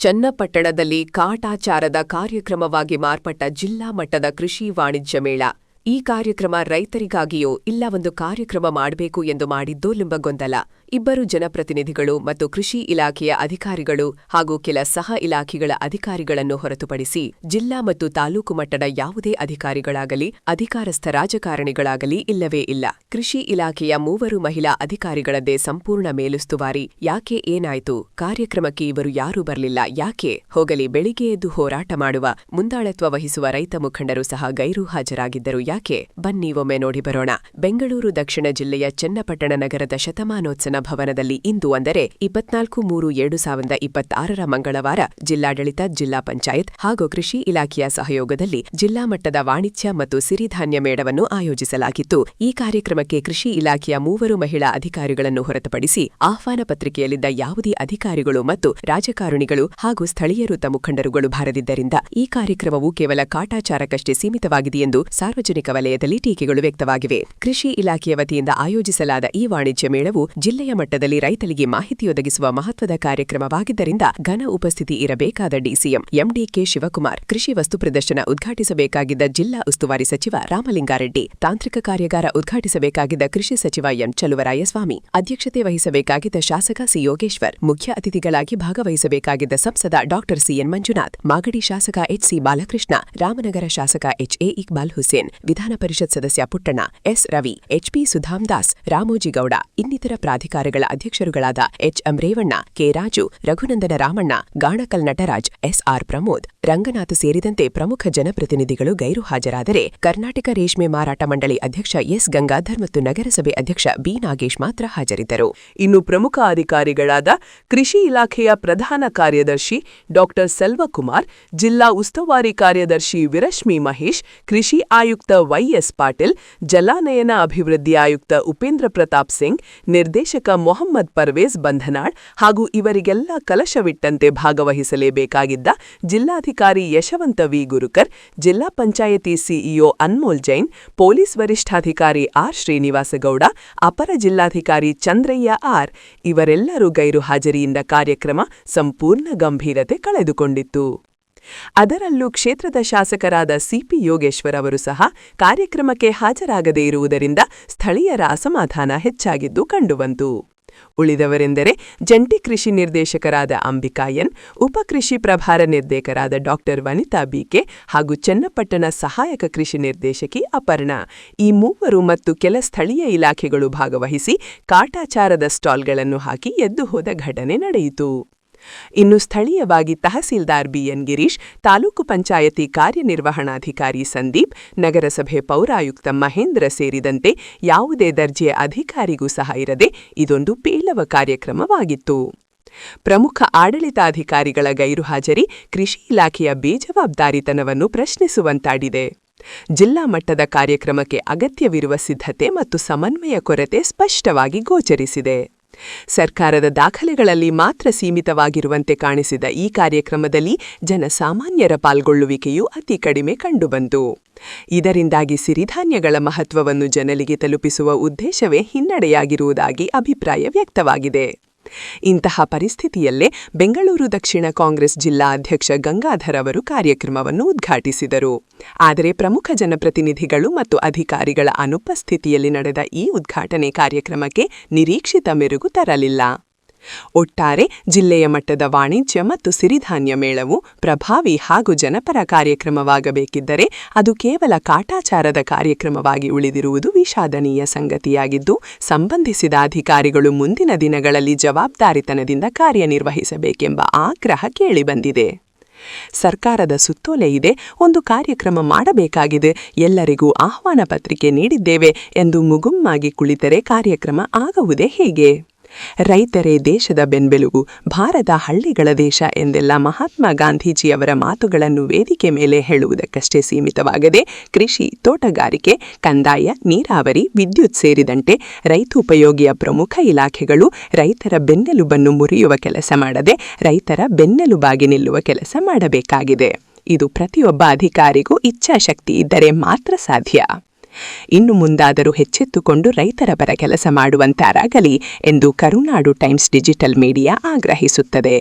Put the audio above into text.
ಚನ್ನಪಟ್ಟಣದಲ್ಲಿ ಕಾಟಾಚಾರದ ಕಾರ್ಯಕ್ರಮವಾಗಿ ಮಾರ್ಪಟ್ಟ ಜಿಲ್ಲಾ ಮಟ್ಟದ ಕೃಷಿ ವಾಣಿಜ್ಯ ಮೇಳ. ಈ ಕಾರ್ಯಕ್ರಮ ರೈತರಿಗಾಗಿಯೋ ಇಲ್ಲ ಒಂದು ಕಾರ್ಯಕ್ರಮ ಮಾಡಬೇಕು ಎಂದು ಮಾಡಿದ್ದೋ ಎಂಬ ಗೊಂದಲ. ಇಬ್ಬರು ಜನಪ್ರತಿನಿಧಿಗಳು ಮತ್ತು ಕೃಷಿ ಇಲಾಖೆಯ ಅಧಿಕಾರಿಗಳು ಹಾಗೂ ಕೆಲ ಸಹ ಇಲಾಖೆಗಳ ಅಧಿಕಾರಿಗಳನ್ನು ಹೊರತುಪಡಿಸಿ ಜಿಲ್ಲಾ ಮತ್ತು ತಾಲೂಕು ಮಟ್ಟದ ಯಾವುದೇ ಅಧಿಕಾರಿಗಳಾಗಲಿ ಅಧಿಕಾರಸ್ಥ ರಾಜಕಾರಣಿಗಳಾಗಲಿ ಇಲ್ಲವೇ ಇಲ್ಲ. ಕೃಷಿ ಇಲಾಖೆಯ 3 ಮಹಿಳಾ ಅಧಿಕಾರಿಗಳದ್ದೇ ಸಂಪೂರ್ಣ ಮೇಲುಸ್ತುವಾರಿ. ಯಾಕೆ, ಏನಾಯ್ತು? ಕಾರ್ಯಕ್ರಮಕ್ಕೆ ಇವರು ಯಾರೂ ಬರಲಿಲ್ಲ ಯಾಕೆ? ಹೋಗಲಿ, ಬೆಳಿಗ್ಗೆ ಎದ್ದು ಹೋರಾಟ ಮಾಡುವ, ಮುಂದಾಳತ್ವ ವಹಿಸುವ ರೈತ ಮುಖಂಡರು ಸಹ ಗೈರು ಹಾಜರಾಗಿದ್ದರು ಯಾಕೆ? ಬನ್ನಿ ಒಮ್ಮೆ ನೋಡಿ ಬರೋಣ. ಬೆಂಗಳೂರು ದಕ್ಷಿಣ ಜಿಲ್ಲೆಯ ಚನ್ನಪಟ್ಟಣ ನಗರದ ಶತಮಾನೋತ್ಸವ ಭವನದಲ್ಲಿ ಇಂದು ಅಂದರೆ 24/3/2026 ಮಂಗಳವಾರ ಜಿಲ್ಲಾಡಳಿತ, ಜಿಲ್ಲಾ ಪಂಚಾಯತ್ ಹಾಗೂ ಕೃಷಿ ಇಲಾಖೆಯ ಸಹಯೋಗದಲ್ಲಿ ಜಿಲ್ಲಾ ಮಟ್ಟದ ವಾಣಿಜ್ಯ ಮತ್ತು ಸಿರಿಧಾನ್ಯ ಮೇಳವನ್ನು ಆಯೋಜಿಸಲಾಗಿತ್ತು. ಈ ಕಾರ್ಯಕ್ರಮಕ್ಕೆ ಕೃಷಿ ಇಲಾಖೆಯ 3 ಮಹಿಳಾ ಅಧಿಕಾರಿಗಳನ್ನು ಹೊರತುಪಡಿಸಿ ಆಹ್ವಾನ ಪತ್ರಿಕೆಯಲ್ಲಿದ್ದ ಯಾವುದೇ ಅಧಿಕಾರಿಗಳು ಮತ್ತು ರಾಜಕಾರಣಿಗಳು ಹಾಗೂ ಸ್ಥಳೀಯರು ಮುಖಂಡರುಗಳು ಬಾರದಿದ್ದರಿಂದ ಈ ಕಾರ್ಯಕ್ರಮವು ಕೇವಲ ಕಾಟಾಚಾರಕ್ಕಷ್ಟೇ ಸೀಮಿತವಾಗಿದೆ ಎಂದು ಸಾರ್ವಜನಿಕ ವಲಯದಲ್ಲಿ ಟೀಕೆಗಳು ವ್ಯಕ್ತವಾಗಿವೆ. ಕೃಷಿ ಇಲಾಖೆಯ ವತಿಯಿಂದ ಆಯೋಜಿಸಲಾದ ಈ ವಾಣಿಜ್ಯ ಮೇಳವು ಜಿಲ್ಲೆಯ ಮಟ್ಟದಲ್ಲಿ ರೈತರಿಗೆ ಮಾಹಿತಿಯೊದಗಿಸುವ ಮಹತ್ವದ ಕಾರ್ಯಕ್ರಮವಾಗಿದ್ದರಿಂದ ಘನ ಉಪಸ್ಥಿತಿ ಇರಬೇಕಾದ ಡಿಸಿಎಂ ಎಂಡಿಕೆ ಶಿವಕುಮಾರ್, ಕೃಷಿ ವಸ್ತು ಪ್ರದರ್ಶನ ಉದ್ಘಾಟಿಸಬೇಕಾಗಿದ್ದ ಜಿಲ್ಲಾ ಉಸ್ತುವಾರಿ ಸಚಿವ ರಾಮಲಿಂಗಾರೆಡ್ಡಿ, ತಾಂತ್ರಿಕ ಕಾರ್ಯಾಗಾರ ಉದ್ಘಾಟಿಸಬೇಕಾಗಿದ್ದ ಕೃಷಿ ಸಚಿವ ಎಂ ಚಲುವರಾಯಸ್ವಾಮಿ, ಅಧ್ಯಕ್ಷತೆ ವಹಿಸಬೇಕಾಗಿದ್ದ ಶಾಸಕ ಸಿ ಯೋಗೇಶ್ವರ್, ಮುಖ್ಯ ಅತಿಥಿಗಳಾಗಿ ಭಾಗವಹಿಸಬೇಕಾಗಿದ್ದ ಸಂಸದ ಡಾ ಸಿಎನ್ ಮಂಜುನಾಥ್, ಮಾಗಡಿ ಶಾಸಕ ಎಚ್ಸಿ ಬಾಲಕೃಷ್ಣ, ರಾಮನಗರ ಶಾಸಕ ಎಚ್ಎ ಇಕ್ಬಾಲ್ ಹುಸೇನ್, ವಿಧಾನ ಪರಿಷತ್ ಸದಸ್ಯ ಪುಟ್ಟಣ್ಣ, ಎಸ್ ರವಿ, ಎಚ್ಪಿ ಸುಧಾಮದಾಸ್, ರಾಮೋಜಿಗೌಡ, ಇನ್ನಿತರ ಪ್ರಾಧಿಕಾರಗಳ ಅಧ್ಯಕ್ಷರುಗಳಾದ H M Revanna, K Raju, Raghunandana Ramanna, Ganakal Nataraj, S R Pramod, Ranganath ಸೇರಿದಂತೆ ಪ್ರಮುಖ ಜನಪ್ರತಿನಿಧಿಗಳು ಗೈರು ಹಾಜರಾದರೆ ಕರ್ನಾಟಕ ರೇಷ್ಮೆ ಮಾರಾಟ ಮಂಡಳಿ ಅಧ್ಯಕ್ಷ ಎಸ್ ಗಂಗಾಧರ್ ಮತ್ತು ನಗರಸಭೆ ಅಧ್ಯಕ್ಷ ಬಿ ನಾಗೇಶ್ ಮಾತ್ರ ಹಾಜರಿದ್ದರು. ಇನ್ನು ಪ್ರಮುಖ ಅಧಿಕಾರಿಗಳಾದ ಕೃಷಿ ಇಲಾಖೆಯ ಪ್ರಧಾನ ಕಾರ್ಯದರ್ಶಿ ಡಾ ಸೆಲ್ವಕುಮಾರ್, ಜಿಲ್ಲಾ ಉಸ್ತುವಾರಿ ಕಾರ್ಯದರ್ಶಿ ವಿರಶ್ಮಿ ಮಹೇಶ್, ಕೃಷಿ ಆಯುಕ್ತ ವೈಎಸ್ ಪಾಟೀಲ್, ಜಲಾನಯನ ಅಭಿವೃದ್ಧಿ ಆಯುಕ್ತ ಉಪೇಂದ್ರ ಪ್ರತಾಪ್ ಸಿಂಗ್, ನಿರ್ದೇಶಕ ಮೊಹಮ್ಮದ್ ಪರ್ವೇಜ್ ಬಂಧನಾಳ್ ಹಾಗೂ ಇವರಿಗೆಲ್ಲ ಕಲಶವಿಟ್ಟಂತೆ ಭಾಗವಹಿಸಲೇಬೇಕಾಗಿದ್ದ ಜಿಲ್ಲಾಧಿಕಾರಿ ಯಶವಂತ ವಿ ಗುರುಕರ್, ಜಿಲ್ಲಾ ಪಂಚಾಯಿತಿ ಸಿಇಒ ಅನ್ಮೋಲ್ ಜೈನ್, ಪೊಲೀಸ್ ವರಿಷ್ಠಾಧಿಕಾರಿ ಆರ್ ಶ್ರೀನಿವಾಸಗೌಡ, ಅಪರ ಜಿಲ್ಲಾಧಿಕಾರಿ ಚಂದ್ರಯ್ಯ ಆರ್ ಇವರೆಲ್ಲರೂ ಗೈರು ಹಾಜರಿಯಿಂದ ಕಾರ್ಯಕ್ರಮ ಸಂಪೂರ್ಣ ಗಂಭೀರತೆ ಕಳೆದುಕೊಂಡಿತ್ತು. ಅದರಲ್ಲೂ ಕ್ಷೇತ್ರದ ಶಾಸಕರಾದ ಸಿಪಿ ಯೋಗೇಶ್ವರ್ ಅವರು ಸಹ ಕಾರ್ಯಕ್ರಮಕ್ಕೆ ಹಾಜರಾಗದೇ ಇರುವುದರಿಂದ ಸ್ಥಳೀಯರ ಅಸಮಾಧಾನ ಹೆಚ್ಚಾಗಿದ್ದು ಕಂಡುಬಂತು. ಉಳಿದವರೆಂದರೆ ಜಂಟಿ ಕೃಷಿ ನಿರ್ದೇಶಕರಾದ ಅಂಬಿಕಾ ಎನ್, ಉಪಕೃಷಿ ಪ್ರಭಾರ ನಿರ್ದೇಶಕರಾದ ಡಾ ವನಿತಾ ಬಿಕೆ ಹಾಗೂ ಚನ್ನಪಟ್ಟಣ ಸಹಾಯಕ ಕೃಷಿ ನಿರ್ದೇಶಕಿ ಅಪರ್ಣಾ. ಈ 3 ಮತ್ತು ಕೆಲ ಸ್ಥಳೀಯ ಇಲಾಖೆಗಳು ಭಾಗವಹಿಸಿ ಕಾಟಾಚಾರದ ಸ್ಟಾಲ್ಗಳನ್ನು ಹಾಕಿ ಎದ್ದು ಹೋದ ಘಟನೆ ನಡೆಯಿತು. ಇನ್ನು ಸ್ಥಳೀಯವಾಗಿ ತಹಸೀಲ್ದಾರ್ ಬಿಎನ್ ಗಿರೀಶ್, ತಾಲೂಕು ಪಂಚಾಯತಿ ಕಾರ್ಯನಿರ್ವಹಣಾಧಿಕಾರಿ ಸಂದೀಪ್, ನಗರಸಭೆ ಪೌರಾಯುಕ್ತ ಮಹೇಂದ್ರ ಸೇರಿದಂತೆ ಯಾವುದೇ ದರ್ಜೆಯ ಅಧಿಕಾರಿಗೂ ಸಹ ಇರದೆ ಇದೊಂದು ಪೇಲವ ಕಾರ್ಯಕ್ರಮವಾಗಿತ್ತು. ಪ್ರಮುಖ ಆಡಳಿತಾಧಿಕಾರಿಗಳ ಗೈರು ಹಾಜರಿ ಕೃಷಿ ಇಲಾಖೆಯ ಬೇಜವಾಬ್ದಾರಿತನವನ್ನು ಪ್ರಶ್ನಿಸುವಂತಾಡಿದೆ. ಜಿಲ್ಲಾ ಮಟ್ಟದ ಕಾರ್ಯಕ್ರಮಕ್ಕೆ ಅಗತ್ಯವಿರುವ ಸಿದ್ಧತೆ ಮತ್ತು ಸಮನ್ವಯ ಕೊರತೆ ಸ್ಪಷ್ಟವಾಗಿ ಗೋಚರಿಸಿದೆ. ಸರ್ಕಾರದ ದಾಖಲೆಗಳಲ್ಲಿ ಮಾತ್ರ ಸೀಮಿತವಾಗಿರುವಂತೆ ಕಾಣಿಸಿದ ಈ ಕಾರ್ಯಕ್ರಮದಲ್ಲಿ ಜನಸಾಮಾನ್ಯರ ಪಾಲ್ಗೊಳ್ಳುವಿಕೆಯೂ ಅತಿ ಕಡಿಮೆ ಕಂಡುಬಂತು. ಇದರಿಂದಾಗಿ ಸಿರಿಧಾನ್ಯಗಳ ಮಹತ್ವವನ್ನು ಜನರಿಗೆ ತಲುಪಿಸುವ ಉದ್ದೇಶವೇ ಹಿನ್ನಡೆಯಾಗಿರುವುದಾಗಿ ಅಭಿಪ್ರಾಯ ವ್ಯಕ್ತವಾಗಿದೆ. ಇಂತಹ ಪರಿಸ್ಥಿತಿಯಲ್ಲೇ ಬೆಂಗಳೂರು ದಕ್ಷಿಣ ಕಾಂಗ್ರೆಸ್ ಜಿಲ್ಲಾ ಅಧ್ಯಕ್ಷ ಗಂಗಾಧರ್ ಅವರು ಕಾರ್ಯಕ್ರಮವನ್ನು ಉದ್ಘಾಟಿಸಿದರು. ಆದರೆ ಪ್ರಮುಖ ಜನಪ್ರತಿನಿಧಿಗಳು ಮತ್ತು ಅಧಿಕಾರಿಗಳ ಅನುಪಸ್ಥಿತಿಯಲ್ಲಿ ನಡೆದ ಈ ಉದ್ಘಾಟನೆ ಕಾರ್ಯಕ್ರಮಕ್ಕೆ ನಿರೀಕ್ಷಿತ ಮೆರುಗು ತರಲಿಲ್ಲ. ಒಟ್ಟಾರೆ ಜಿಲ್ಲೆಯ ಮಟ್ಟದ ವಾಣಿಜ್ಯ ಮತ್ತು ಸಿರಿಧಾನ್ಯ ಮೇಳವು ಪ್ರಭಾವಿ ಹಾಗೂ ಜನಪರ ಕಾರ್ಯಕ್ರಮವಾಗಬೇಕಿದ್ದರೆ ಅದು ಕೇವಲ ಕಾಟಾಚಾರದ ಕಾರ್ಯಕ್ರಮವಾಗಿ ಉಳಿದಿರುವುದು ವಿಷಾದನೀಯ ಸಂಗತಿಯಾಗಿದ್ದು, ಸಂಬಂಧಿಸಿದ ಅಧಿಕಾರಿಗಳು ಮುಂದಿನ ದಿನಗಳಲ್ಲಿ ಜವಾಬ್ದಾರಿತನದಿಂದ ಕಾರ್ಯನಿರ್ವಹಿಸಬೇಕೆಂಬ ಆಗ್ರಹ ಕೇಳಿಬಂದಿದೆ. ಸರ್ಕಾರದ ಸುತ್ತೋಲೆ ಇದೆ, ಒಂದು ಕಾರ್ಯಕ್ರಮ ಮಾಡಬೇಕಾಗಿದೆ, ಎಲ್ಲರಿಗೂ ಆಹ್ವಾನ ಪತ್ರಿಕೆ ನೀಡಿದ್ದೇವೆ ಎಂದು ಮುಗುಮ್ಮಾಗಿ ಕುಳಿತರೆ ಕಾರ್ಯಕ್ರಮ ಆಗುವುದೇ ಹೇಗೆ? ರೈತರೇ ದೇಶದ ಬೆನ್ನೆಲುಬು, ಭಾರತ ಹಳ್ಳಿಗಳ ದೇಶ ಎಂದೆಲ್ಲ ಮಹಾತ್ಮ ಗಾಂಧೀಜಿಯವರ ಮಾತುಗಳನ್ನು ವೇದಿಕೆ ಮೇಲೆ ಹೇಳುವುದಕ್ಕಷ್ಟೇ ಸೀಮಿತವಾಗದೆ ಕೃಷಿ, ತೋಟಗಾರಿಕೆ, ಕಂದಾಯ, ನೀರಾವರಿ, ವಿದ್ಯುತ್ ಸೇರಿದಂತೆ ರೈತೋಪಯೋಗಿಯ ಪ್ರಮುಖ ಇಲಾಖೆಗಳು ರೈತರ ಬೆನ್ನೆಲುಬನ್ನು ಮುರಿಯುವ ಕೆಲಸ ಮಾಡದೆ ರೈತರ ಬೆನ್ನೆಲುಬಾಗಿ ನಿಲ್ಲುವ ಕೆಲಸ ಮಾಡಬೇಕಾಗಿದೆ. ಇದು ಪ್ರತಿಯೊಬ್ಬ ಅಧಿಕಾರಿಗೂ ಇಚ್ಛಾಶಕ್ತಿ ಇದ್ದರೆ ಮಾತ್ರ ಸಾಧ್ಯ. ಇನ್ನು ಮುಂದಾದರೂ ಎಚ್ಚೆತ್ತುಕೊಂಡು ರೈತರ ಪರ ಕೆಲಸ ಮಾಡುವಂತಾರಾಗಲಿ ಎಂದು ಕರುನಾಡು ಟೈಮ್ಸ್ ಡಿಜಿಟಲ್ ಮೀಡಿಯಾ ಆಗ್ರಹಿಸುತ್ತದೆ.